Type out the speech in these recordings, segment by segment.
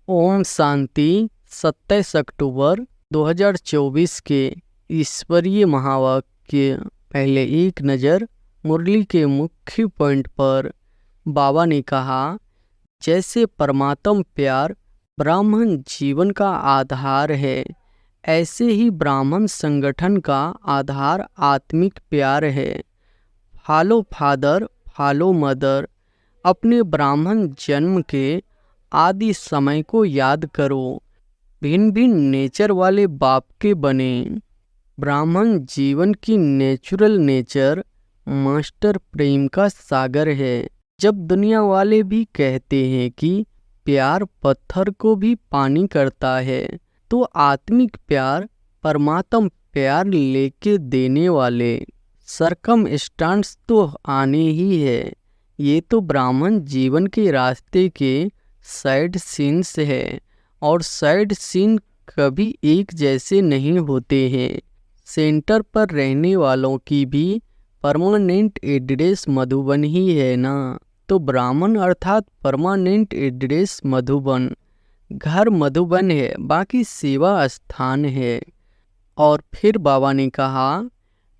ओम शांति। 27 अक्टूबर 2024 के ईश्वरीय महावाक्य। पहले एक नज़र मुरली के मुख्य पॉइंट पर बाबा ने कहा, जैसे परमात्म प्यार ब्राह्मण जीवन का आधार है, ऐसे ही ब्राह्मण संगठन का आधार आत्मिक प्यार है। Follow father, follow mother. अपने ब्राह्मण जन्म के आदि समय को याद करो। भिन्न भिन्न नेचर वाले बाप के बने। ब्राह्मण जीवन की नेचुरल नेचर मास्टर प्रेम का सागर है। जब दुनिया वाले भी कहते हैं कि प्यार पत्थर को भी पानी करता है, तो आत्मिक प्यार परमात्म प्यार लेके देने वाले सरकम स्टांट्स तो आने ही है। ये तो ब्राह्मण जीवन के रास्ते के साइड सीन्स है, और साइड सीन कभी एक जैसे नहीं होते हैं। सेंटर पर रहने वालों की भी परमानेंट एड्रेस मधुबन ही है ना। तो ब्राह्मण अर्थात परमानेंट एड्रेस मधुबन। घर मधुबन है, बाकी सेवा स्थान है। और फिर बाबा ने कहा,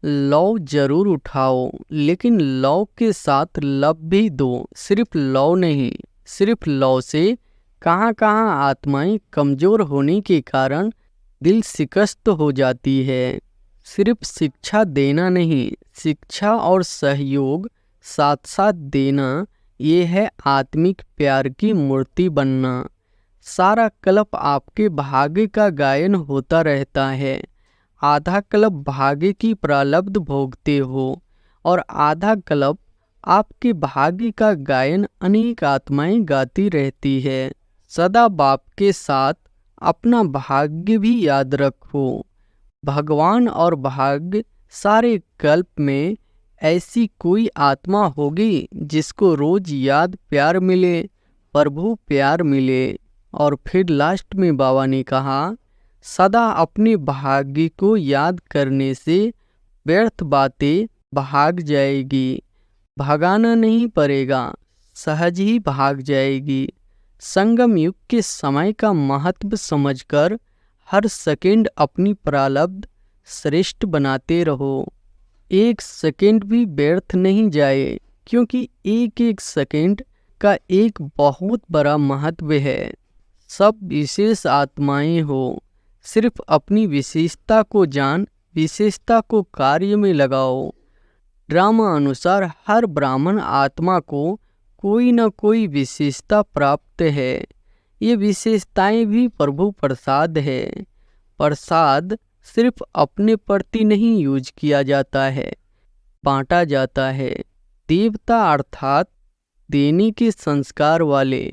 लव जरूर उठाओ, लेकिन लव के साथ लव भी दो। सिर्फ लव नहीं, सिर्फ लव से कहाँ कहाँ आत्माएं कमज़ोर होने के कारण दिल शिकस्त हो जाती है। सिर्फ शिक्षा देना नहीं, शिक्षा और सहयोग साथ साथ देना, ये है आत्मिक प्यार की मूर्ति बनना। सारा कल्प आपके भाग्य का गायन होता रहता है। आधा कल्प भाग्य की प्रारब्ध भोगते हो, और आधा कल्प आपके भाग्य का गायन अनेक आत्माएं गाती रहती है। सदा बाप के साथ अपना भाग्य भी याद रखो। भगवान और भाग्य सारे कल्प में ऐसी कोई आत्मा होगी जिसको रोज याद प्यार मिले, प्रभु प्यार मिले। और फिर लास्ट में बाबा ने कहा, सदा अपने भाग्य को याद करने से व्यर्थ बातें भाग जाएगी। भगाना नहीं पड़ेगा, सहज ही भाग जाएगी। संगम युग के समय का महत्व समझकर हर सेकंड अपनी प्रारब्ध श्रेष्ठ बनाते रहो। एक सेकंड भी व्यर्थ नहीं जाए, क्योंकि एक एक सेकंड का एक बहुत बड़ा महत्व है। सब विशेष आत्माएं हो, सिर्फ अपनी विशेषता को जान, विशेषता को कार्य में लगाओ। ड्रामा अनुसार हर ब्राह्मण आत्मा को कोई न कोई विशेषता प्राप्त है। ये विशेषताएं भी प्रभु प्रसाद है। प्रसाद सिर्फ अपने प्रति नहीं यूज किया जाता है, बांटा जाता है। देवता अर्थात देने के संस्कार वाले।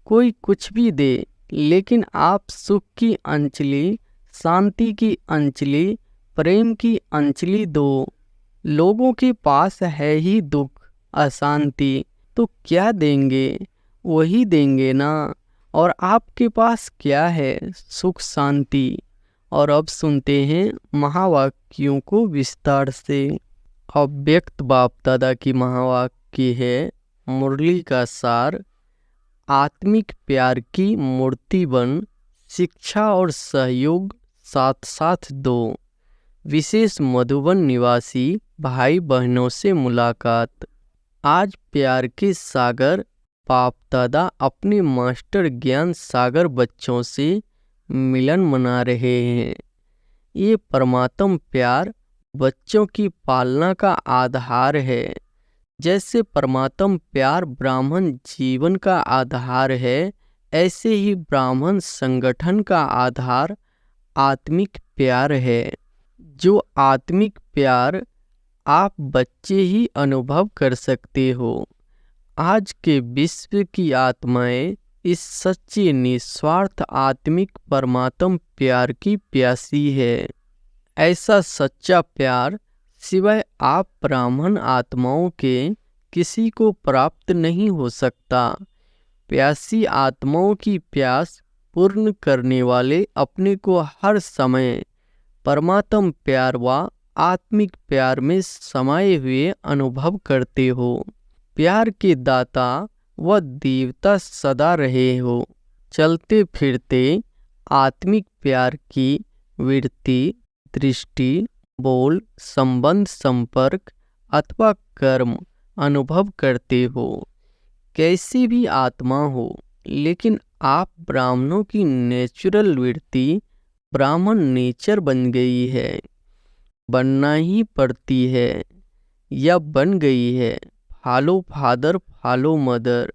कोई कुछ भी दे, लेकिन आप सुख की अंजलि, शांति की अंजलि, प्रेम की अंजलि दो। लोगों के पास है ही दुख, अशांति, तो क्या देंगे? वही देंगे ना। और आपके पास क्या है? सुख शांति। और अब सुनते हैं महावाक्यों को विस्तार से। अव्यक्त बाप दादा की महावाक्य है, मुरली का सार। आत्मिक प्यार की मूर्ति बन, शिक्षा और सहयोग साथ साथ दो। विशेष मधुबन निवासी भाई बहनों से मुलाकात। आज प्यार के सागर बाप दादा अपने मास्टर ज्ञान सागर बच्चों से मिलन मना रहे हैं। ये परमात्म प्यार बच्चों की पालना का आधार है। जैसे परमात्म प्यार ब्राह्मण जीवन का आधार है, ऐसे ही ब्राह्मण संगठन का आधार आत्मिक प्यार है। जो आत्मिक प्यार आप बच्चे ही अनुभव कर सकते हो। आज के विश्व की आत्माएं इस सच्चे निस्वार्थ आत्मिक परमात्म प्यार की प्यासी है। ऐसा सच्चा प्यार सिवाय आप ब्राह्मण आत्माओं के किसी को प्राप्त नहीं हो सकता। प्यासी आत्माओं की प्यास पूर्ण करने वाले अपने को हर समय परमात्म प्यार व आत्मिक प्यार में समाये हुए अनुभव करते हो। प्यार के दाता व देवता सदा रहे हो। चलते फिरते आत्मिक प्यार की वृत्ति, दृष्टि, बोल, संबंध, संपर्क अथवा कर्म अनुभव करते हो। कैसी भी आत्मा हो, लेकिन आप ब्राह्मणों की नेचुरल वृत्ति ब्राह्मण नेचर बन गई है, बनना ही पड़ती है या बन गई है। Follow father, follow mother.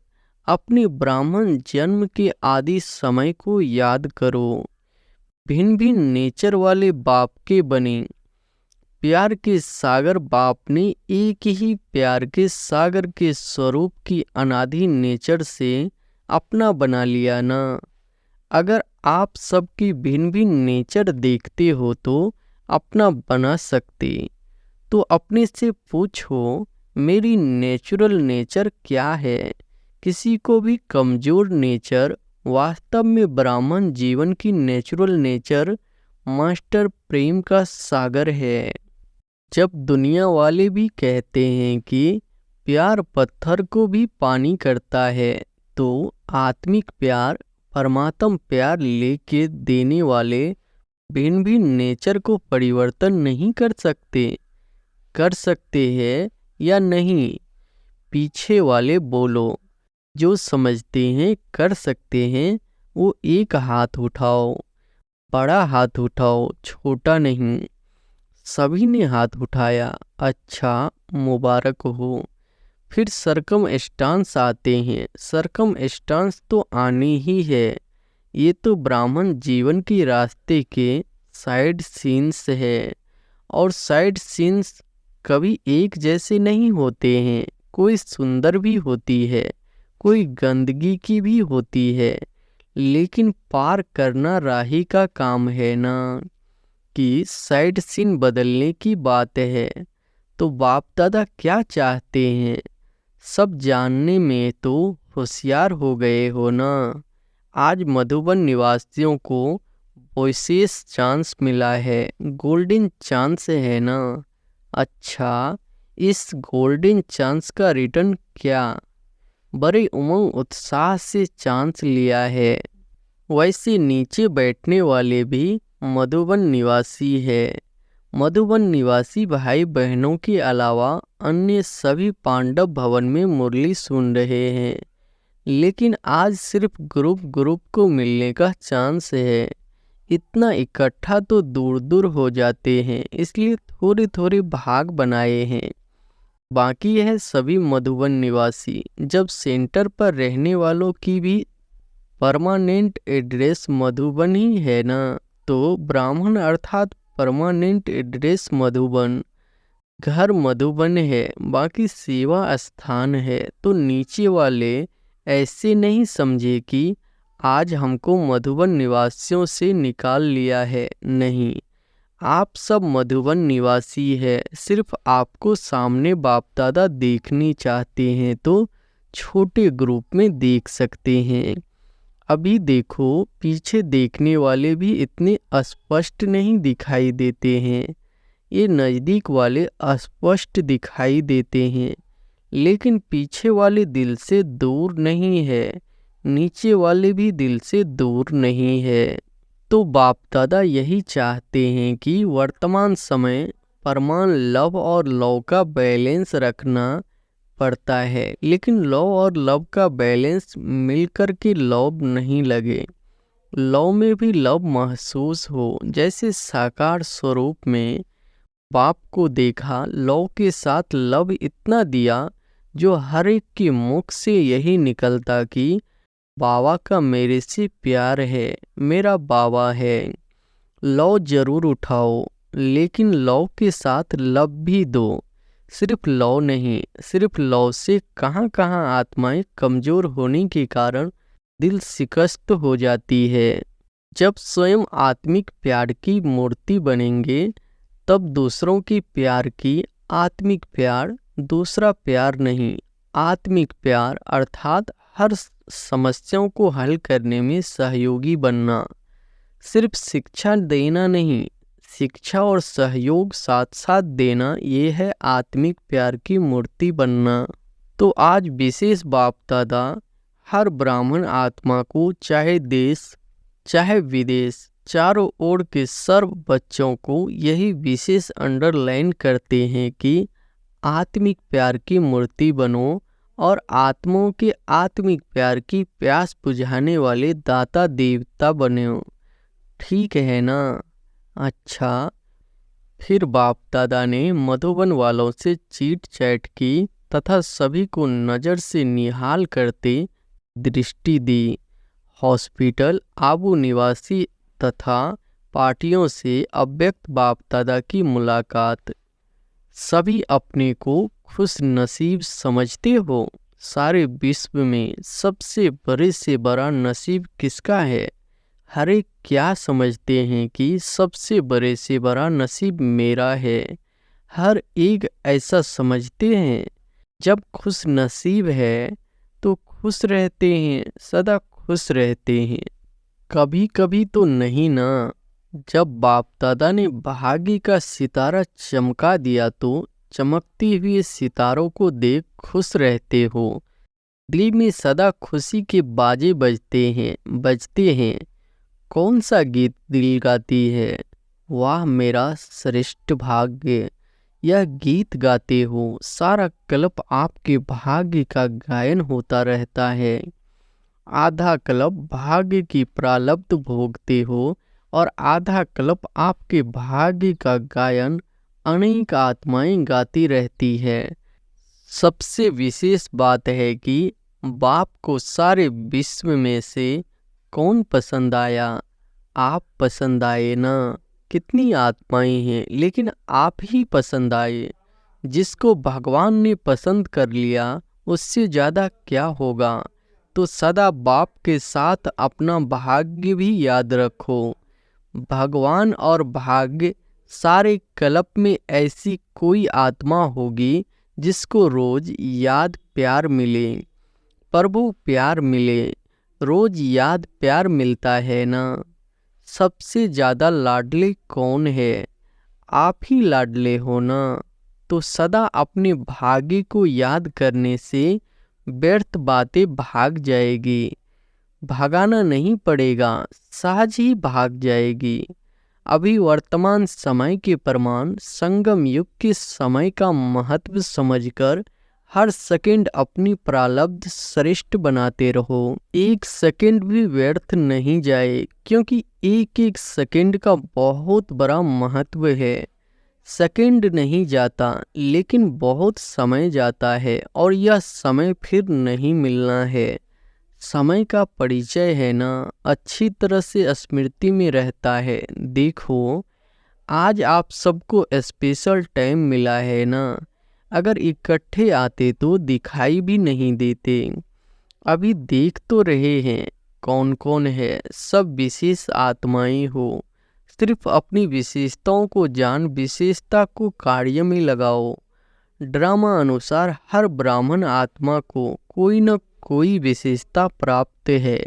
अपने ब्राह्मण जन्म के आदि समय को याद करो। भिन्न भिन्न नेचर वाले बाप के बने। प्यार के सागर बाप ने एक ही प्यार के सागर के स्वरूप की अनादि नेचर से अपना बना लिया ना। अगर आप सबकी भिन्न भिन्न नेचर देखते हो तो अपना बना सकते, तो अपने से पूछो मेरी नेचुरल नेचर क्या है। किसी को भी कमजोर नेचर, वास्तव में ब्राह्मण जीवन की नेचुरल नेचर मास्टर प्रेम का सागर है। जब दुनिया वाले भी कहते हैं कि प्यार पत्थर को भी पानी करता है, तो आत्मिक प्यार, परमात्म प्यार लेके देने वाले भिन्न भिन्न नेचर को परिवर्तन नहीं कर सकते। कर सकते हैं या नहीं? पीछे वाले बोलो। जो समझते हैं कर सकते हैं वो एक हाथ उठाओ। बड़ा हाथ उठाओ, छोटा नहीं। सभी ने हाथ उठाया। अच्छा, मुबारक हो। फिर सरकम स्टांस आते हैं। सरकम स्टांस तो आनी ही है। ये तो ब्राह्मण जीवन के रास्ते के साइड सीन्स है। और साइड सीन्स कभी एक जैसे नहीं होते हैं। कोई सुंदर भी होती है, कोई गंदगी की भी होती है, लेकिन पार करना राही का काम है ना। कि साइड सीन बदलने की बात है। तो बाप दादा क्या चाहते हैं, सब जानने में तो होशियार हो गए हो ना। आज मधुबन निवासियों को विशेष चांस मिला है, गोल्डन चांस है ना। अच्छा, इस गोल्डन चांस का रिटर्न क्या? बड़े उमंग उत्साह से चांस लिया है। वैसे नीचे बैठने वाले भी मधुबन निवासी है। मधुबन निवासी भाई बहनों के अलावा अन्य सभी पांडव भवन में मुरली सुन रहे हैं। लेकिन आज सिर्फ ग्रुप को मिलने का चांस है। इतना इकट्ठा तो दूर दूर हो जाते हैं, इसलिए थोड़े थोड़े भाग बनाए हैं। बाकी है सभी मधुबन निवासी। जब सेंटर पर रहने वालों की भी परमानेंट एड्रेस मधुबन ही है ना, तो ब्राह्मण अर्थात परमानेंट एड्रेस मधुबन, घर मधुबन है, बाकी सेवा स्थान है। तो नीचे वाले ऐसे नहीं समझे कि आज हमको मधुबन निवासियों से निकाल लिया है। नहीं, आप सब मधुबन निवासी है। सिर्फ आपको सामने बाप दादा देखने चाहते हैं तो छोटे ग्रुप में देख सकते हैं। अभी देखो, पीछे देखने वाले भी इतने अस्पष्ट नहीं दिखाई देते हैं। ये नज़दीक वाले अस्पष्ट दिखाई देते हैं, लेकिन पीछे वाले दिल से दूर नहीं है, नीचे वाले भी दिल से दूर नहीं है। तो बाप दादा यही चाहते हैं कि वर्तमान समय परमान लव और लव का बैलेंस रखना पड़ता है, लेकिन लव और लव का बैलेंस मिलकर के लव नहीं लगे। लव में भी लव महसूस हो। जैसे साकार स्वरूप में बाप को देखा, लव के साथ लव इतना दिया जो हर एक के मुख से यही निकलता कि बाबा का मेरे से प्यार है, मेरा बाबा है। लव जरूर उठाओ, लेकिन लव के साथ लव भी दो। सिर्फ लव नहीं, सिर्फ लव से कहाँ कहाँ आत्माएं कमजोर होने के कारण दिल शिकस्त हो जाती है। जब स्वयं आत्मिक प्यार की मूर्ति बनेंगे, तब दूसरों की प्यार की आत्मिक प्यार, दूसरा प्यार नहीं, आत्मिक प्यार अर्थात हर समस्याओं को हल करने में सहयोगी बनना। सिर्फ शिक्षा देना नहीं, शिक्षा और सहयोग साथ साथ देना, ये है आत्मिक प्यार की मूर्ति बनना। तो आज विशेष बाप दादा हर ब्राह्मण आत्मा को चाहे देश चाहे विदेश चारों ओर के सर्व बच्चों को यही विशेष अंडरलाइन करते हैं कि आत्मिक प्यार की मूर्ति बनो और आत्माओं के आत्मिक प्यार की प्यास बुझाने वाले दाता देवता बनो। ठीक है ना? अच्छा, फिर बाप दादा ने मधुबन वालों से चीट चैट की तथा सभी को नज़र से निहाल करते दृष्टि दी। हॉस्पिटल आबू निवासी तथा पार्टियों से अव्यक्त बाप दादा की मुलाकात। सभी अपने को खुश नसीब समझते हो। सारे विश्व में सबसे बड़े से बड़ा नसीब किसका है? हर एक क्या समझते हैं कि सबसे बड़े से बड़ा नसीब मेरा है। हर एक ऐसा समझते हैं। जब खुश नसीब है तो खुश रहते हैं, सदा खुश रहते हैं। कभी कभी तो नहीं ना। जब बाप दादा ने भाग्य का सितारा चमका दिया तो चमकते हुए सितारों को देख खुश रहते हो। दिल में सदा खुशी के बाजे बजते हैं। कौन सा गीत दिल गाती है? वाह मेरा श्रेष्ठ भाग्य। यह गीत गाते हो, सारा कल्प आपके भाग्य का गायन होता रहता है। आधा कल्प भाग्य की प्रारब्ध भोगते हो और आधा कल्प आपके भाग्य का गायन अनेक आत्माएं गाती रहती है। सबसे विशेष बात है कि बाप को सारे विश्व में से कौन पसंद आया? आप पसंद आए ना। कितनी आत्माएं हैं लेकिन आप ही पसंद आए। जिसको भगवान ने पसंद कर लिया उससे ज़्यादा क्या होगा। तो सदा बाप के साथ अपना भाग्य भी याद रखो। भगवान और भाग्य सारे कल्प में ऐसी कोई आत्मा होगी जिसको रोज याद प्यार मिले, प्रभु प्यार मिले। रोज याद प्यार मिलता है ना। सबसे ज़्यादा लाडले कौन है? आप ही लाडले हो ना। तो सदा अपने भाग्य को याद करने से व्यर्थ बातें भाग जाएगी। भागाना नहीं पड़ेगा, सहज ही भाग जाएगी। अभी वर्तमान समय के प्रमाण संगम युग के समय का महत्व समझकर हर सेकंड अपनी प्रारब्ध श्रेष्ठ बनाते रहो। एक सेकंड भी व्यर्थ नहीं जाए, क्योंकि एक एक सेकंड का बहुत बड़ा महत्व है। सेकंड नहीं जाता लेकिन बहुत समय जाता है और यह समय फिर नहीं मिलना है। समय का परिचय है ना, अच्छी तरह से स्मृति में रहता है। देखो, आज आप सबको स्पेशल टाइम मिला है ना। अगर इकट्ठे आते तो दिखाई भी नहीं देते। अभी देख तो रहे हैं कौन कौन है। सब विशेष आत्माएं हो। सिर्फ अपनी विशेषताओं को जान विशेषता को कार्य में लगाओ। ड्रामा अनुसार हर ब्राह्मण आत्मा को कोई न कोई विशेषता प्राप्त है।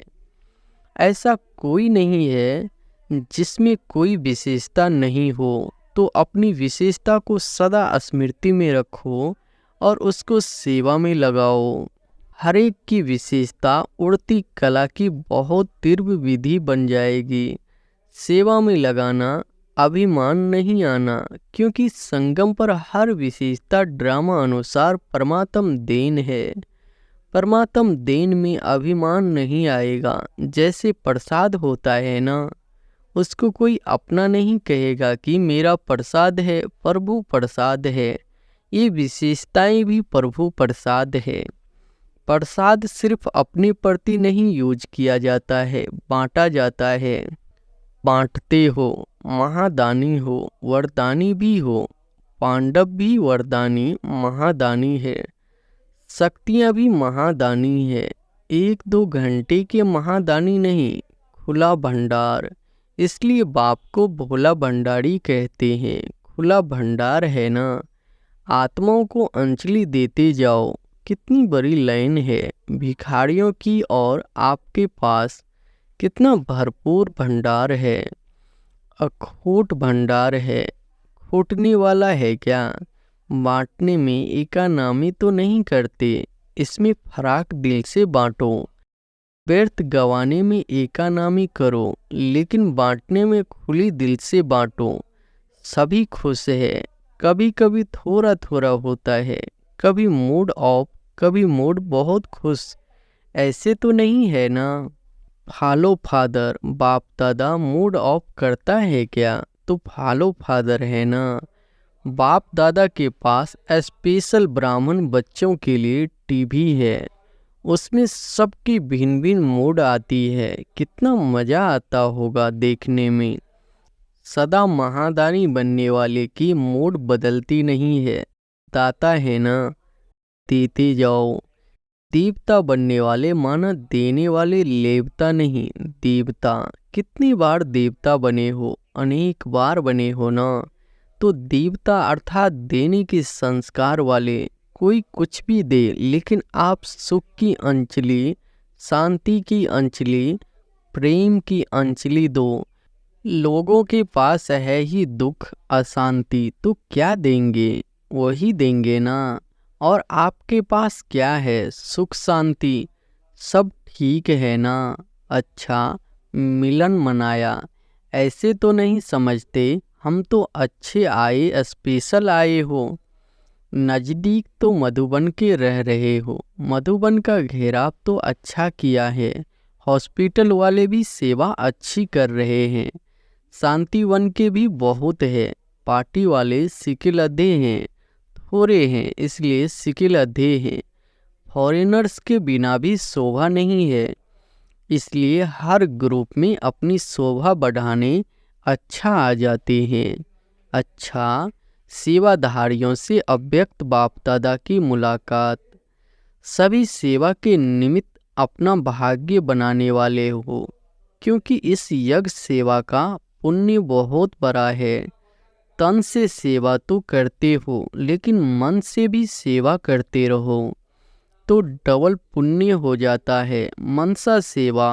ऐसा कोई नहीं है जिसमें कोई विशेषता नहीं हो। तो अपनी विशेषता को सदा स्मृति में रखो और उसको सेवा में लगाओ। हर एक की विशेषता उड़ती कला की बहुत तीव्र विधि बन जाएगी। सेवा में लगाना, अभिमान नहीं आना, क्योंकि संगम पर हर विशेषता ड्रामा अनुसार परमात्म देन है। परमात्म देन में अभिमान नहीं आएगा। जैसे प्रसाद होता है ना, उसको कोई अपना नहीं कहेगा कि मेरा प्रसाद है, प्रभु प्रसाद है। ये विशेषताएं भी प्रभु प्रसाद है। प्रसाद सिर्फ अपने प्रति नहीं यूज किया जाता है, बांटा जाता है। बांटते हो, महादानी हो, वरदानी भी हो। पांडव भी वरदानी महादानी है। शक्तियाँ भी महादानी है। 1-2 घंटे के महादानी नहीं, खुला भंडार। इसलिए बाप को भोला भंडारी कहते हैं। खुला भंडार है ना। आत्माओं को अंजलि देते जाओ। कितनी बड़ी लाइन है भिखारियों की और आपके पास कितना भरपूर भंडार है। अखोट भंडार है। खोटने वाला है क्या? बांटने में एकानामी तो नहीं करते। इसमें फराक दिल से बांटो। व्यर्थ गंवाने में एका नामी करो, लेकिन बांटने में खुली दिल से बांटो। सभी खुश है, कभी कभी थोड़ा थोड़ा होता है, कभी मूड ऑफ, कभी मूड बहुत खुश। ऐसे तो नहीं है ना? फॉलो फादर, बाप दादा मूड ऑफ करता है क्या? तो फॉलो फादर है ना। बाप दादा के पास स्पेशल ब्राह्मण बच्चों के लिए टीवी है, उसमें सबकी भिन्न भिन्न मूड आती है। कितना मज़ा आता होगा देखने में। सदा महादानी बनने वाले की मूड बदलती नहीं है, दाता है ना, देते जाओ। देवता बनने वाले माना देने वाले लेवता नहीं, देवता। कितनी बार देवता बने हो? अनेक बार बने हो ना। तो देवता अर्थात देने के संस्कार वाले। कोई कुछ भी दे, लेकिन आप सुख की अंजलि, शांति की अंजलि, प्रेम की अंजलि दो। लोगों के पास है ही दुख अशांति, तो क्या देंगे? वही देंगे ना। और आपके पास क्या है? सुख शांति, सब ठीक है ना। अच्छा, मिलन मनाया, ऐसे तो नहीं समझते हम तो अच्छे आए, स्पेशल आए हो। नज़दीक तो मधुबन के रह रहे हो, मधुबन का घेराव तो अच्छा किया है। हॉस्पिटल वाले भी सेवा अच्छी कर रहे हैं। शांतिवन के भी बहुत है। पार्टी वाले सिकिल अधे हैं, थोड़े हैं इसलिए सिकिल अधे हैं। फॉरेनर्स के बिना भी शोभा नहीं है, इसलिए हर ग्रुप में अपनी शोभा बढ़ाने अच्छा आ जाते हैं। अच्छा, सेवाधारियों से अव्यक्त बाप दादा की मुलाकात। सभी सेवा के निमित्त अपना भाग्य बनाने वाले हो, क्योंकि इस यज्ञ सेवा का पुण्य बहुत बड़ा है। तन से सेवा तो करते हो, लेकिन मन से भी सेवा करते रहो तो डबल पुण्य हो जाता है। मनसा सेवा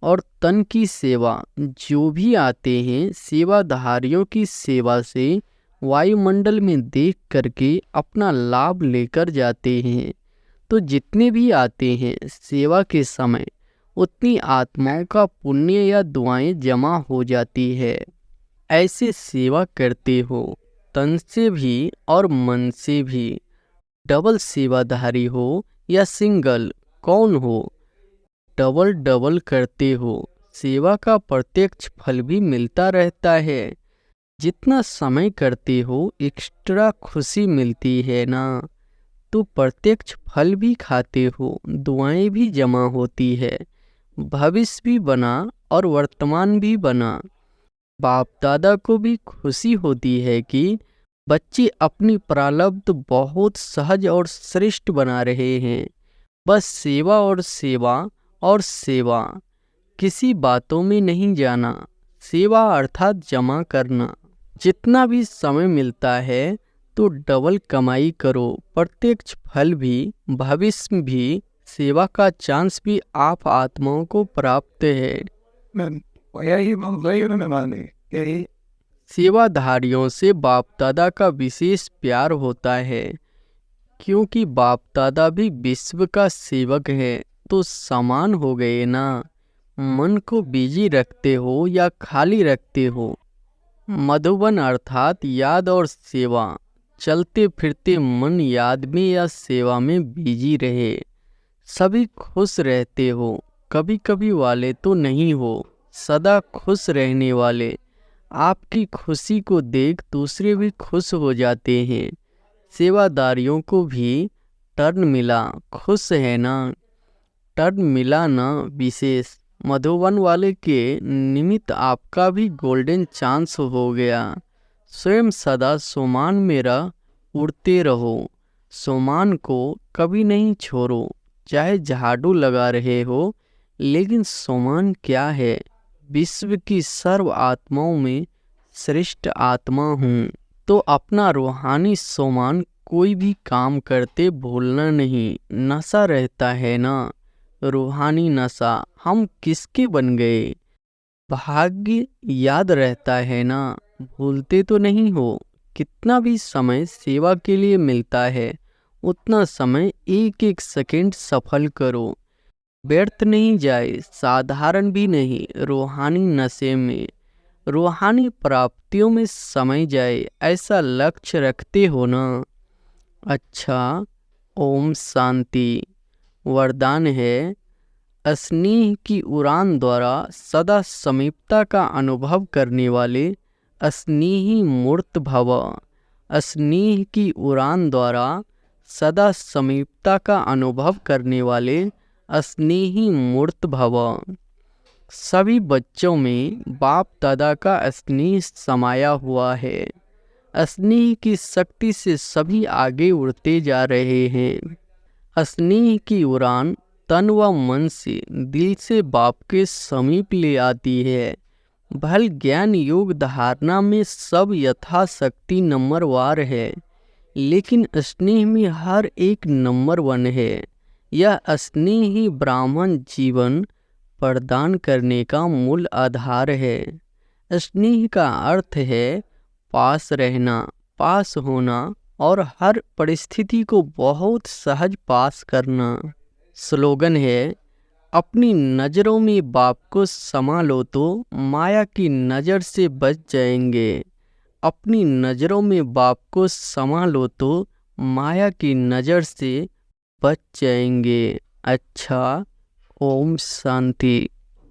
और तन की सेवा, जो भी आते हैं सेवाधारियों की सेवा से वायुमंडल में देख करके अपना लाभ लेकर जाते हैं। तो जितने भी आते हैं सेवा के समय, उतनी आत्माओं का पुण्य या दुआएं जमा हो जाती है। ऐसे सेवा करते हो, तन से भी और मन से भी। डबल सेवाधारी हो या सिंगल, कौन हो? डबल डबल करते हो, सेवा का प्रत्यक्ष फल भी मिलता रहता है। जितना समय करते हो एक्स्ट्रा खुशी मिलती है ना। तो प्रत्यक्ष फल भी खाते हो, दुआएं भी जमा होती है, भविष्य भी बना और वर्तमान भी बना। बाप दादा को भी खुशी होती है कि बच्चे अपनी प्रारब्ध बहुत सहज और श्रेष्ठ बना रहे हैं। बस सेवा और सेवा और सेवा, किसी बातों में नहीं जाना। सेवा अर्थात जमा करना। जितना भी समय मिलता है तो डबल कमाई करो, प्रत्यक्ष फल भी, भविष्य भी, सेवा का चांस भी आप आत्माओं को प्राप्त है। सेवाधारियों से बाप दादा का विशेष प्यार होता है, क्योंकि बाप दादा भी विश्व का सेवक है। तो समान हो गए ना। मन को बिजी रखते हो या खाली रखते हो? मधुबन अर्थात याद और सेवा। चलते फिरते मन याद में या सेवा में बिजी रहे। सभी खुश रहते हो, कभी कभी वाले तो नहीं हो, सदा खुश रहने वाले। आपकी खुशी को देख दूसरे भी खुश हो जाते हैं। सेवादारियों को भी टर्न मिला, खुश है ना। टर्न मिला ना विशेष। मधुबन वाले के निमित्त आपका भी गोल्डन चांस हो गया। स्वयं सदा सोमान मेरा उड़ते रहो, सोमान को कभी नहीं छोड़ो। चाहे झाड़ू लगा रहे हो, लेकिन सोमान क्या है? विश्व की सर्व आत्माओं में श्रेष्ठ आत्मा हूँ। तो अपना रूहानी सोमान कोई भी काम करते भूलना नहीं। नशा रहता है ना, रूहानी नशा। हम किसके बन गए? भाग्य याद रहता है ना, भूलते तो नहीं हो। कितना भी समय सेवा के लिए मिलता है, उतना समय एक एक सेकंड सफल करो। व्यर्थ नहीं जाए, साधारण भी नहीं, रूहानी नशे में, रूहानी प्राप्तियों में समय जाए, ऐसा लक्ष्य रखते हो ना। अच्छा, ओम शांति। वरदान है, स्नेह की उड़ान द्वारा सदा समीपता का अनुभव करने वाले स्नेही मूर्त भव। स्नेह की उड़ान द्वारा सदा समीपता का अनुभव करने वाले स्नेही मूर्त भव। सभी बच्चों में बाप दादा का स्नेह समाया हुआ है। स्नेह की शक्ति से सभी आगे उड़ते जा रहे हैं। स्नेह की उड़ान तन व मन से, दिल से बाप के समीप ले आती है। भल ज्ञान योग धारणा में सब यथाशक्ति नंबरवार है, लेकिन स्नेह में हर एक नंबर 1 है। यह स्नेह ही ब्राह्मण जीवन प्रदान करने का मूल आधार है। स्नेह का अर्थ है पास रहना, पास होना और हर परिस्थिति को बहुत सहज पास करना। स्लोगन है, अपनी नज़रों में बाप को समा लो तो माया की नज़र से बच जाएंगे। अपनी नज़रों में बाप को समा लो तो माया की नज़र से बच जाएंगे। अच्छा, ओम शांति।